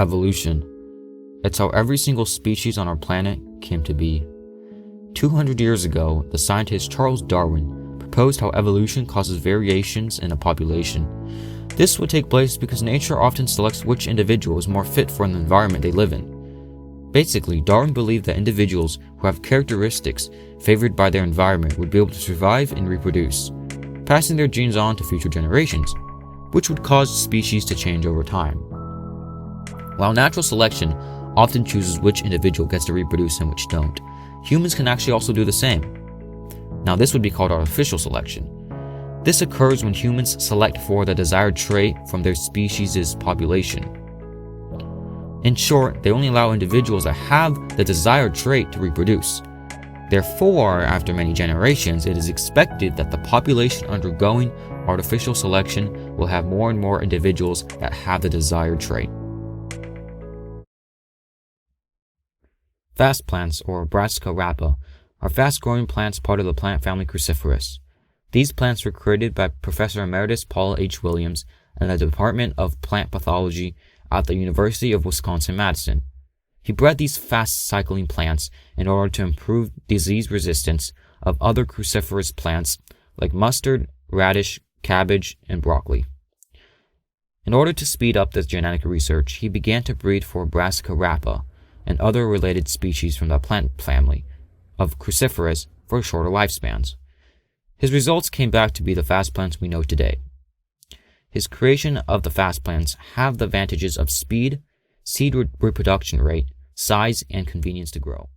evolution. It's how every single species on our planet came to be. 200 years ago, the scientist Charles Darwin proposed how evolution causes variations in a population. This would take place because nature often selects which individual is more fit for the environment they live in. Basically, Darwin believed that individuals who have characteristics favored by their environment would be able to survive and reproduce, passing their genes on to future generations, which would cause species to change over time. While natural selection often chooses which individual gets to reproduce and which don't, humans can actually also do the same. Now, this would be called artificial selection. This occurs when humans select for the desired trait from their species' population. In short, they only allow individuals that have the desired trait to reproduce. Therefore, after many generations, it is expected that the population undergoing artificial selection will have more and more individuals that have the desired trait. Fast plants, or Brassica rapa, are fast-growing plants part of the plant family Cruciferous. These plants were created by Professor Emeritus Paul H. Williams in the Department of Plant Pathology at the University of Wisconsin-Madison. He bred these fast-cycling plants in order to improve disease resistance of other cruciferous plants like mustard, radish, cabbage, and broccoli. In order to speed up this genetic research, he began to breed for Brassica rapa and other related species from the plant family of cruciferous for shorter lifespans. His results came back to be the fast plants we know today. His creation of the fast plants have the advantages of speed, seed reproduction rate, size, and convenience to grow.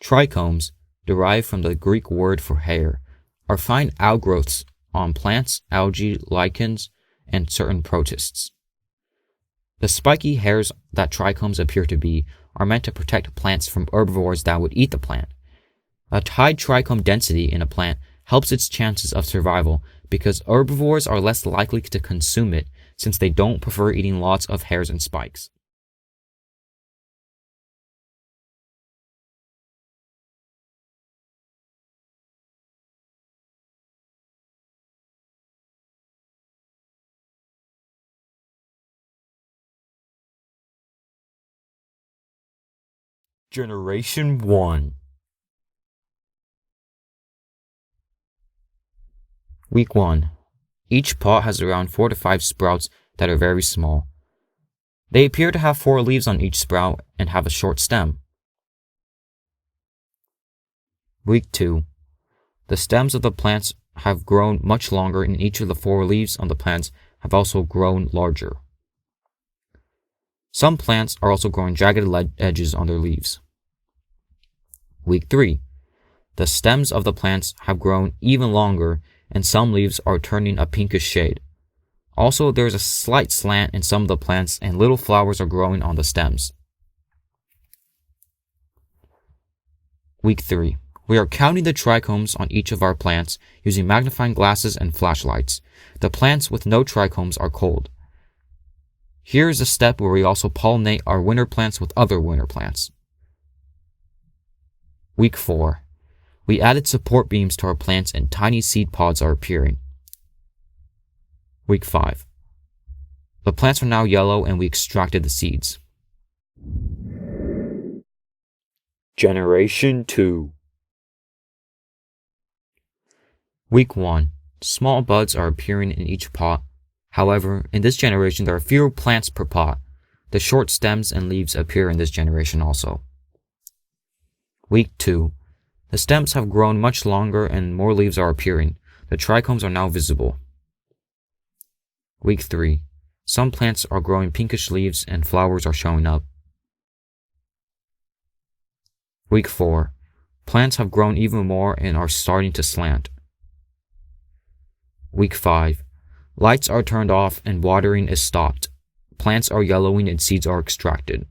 Trichomes, derived from the Greek word for hair, are fine outgrowths on plants, algae, lichens, and certain protists. The spiky hairs that trichomes appear to be are meant to protect plants from herbivores that would eat the plant. A high trichome density in a plant helps its chances of survival because herbivores are less likely to consume it since they don't prefer eating lots of hairs and spikes. Generation 1. Week 1. Each pot has around 4 to 5 sprouts that are very small. They appear to have 4 leaves on each sprout and have a short stem. Week 2. The stems of the plants have grown much longer and each of the 4 leaves on the plants have also grown larger. Some plants are also growing jagged edges on their leaves. Week 3. The stems of the plants have grown even longer and some leaves are turning a pinkish shade. Also, there is a slight slant in some of the plants and little flowers are growing on the stems. Week 3. We are counting the trichomes on each of our plants using magnifying glasses and flashlights. The plants with no trichomes are cold. Here is a step where we also pollinate our winter plants with other winter plants. Week 4. We added support beams to our plants and tiny seed pods are appearing. Week 5. The plants are now yellow and we extracted the seeds. Generation 2. Week 1. Small buds are appearing in each pot. However, in this generation there are fewer plants per pot. The short stems and leaves appear in this generation also. Week 2. The stems have grown much longer and more leaves are appearing. The trichomes are now visible. Week 3. Some plants are growing pinkish leaves and flowers are showing up. Week 4. Plants have grown even more and are starting to slant. Week 5. Lights are turned off and watering is stopped. Plants are yellowing and seeds are extracted.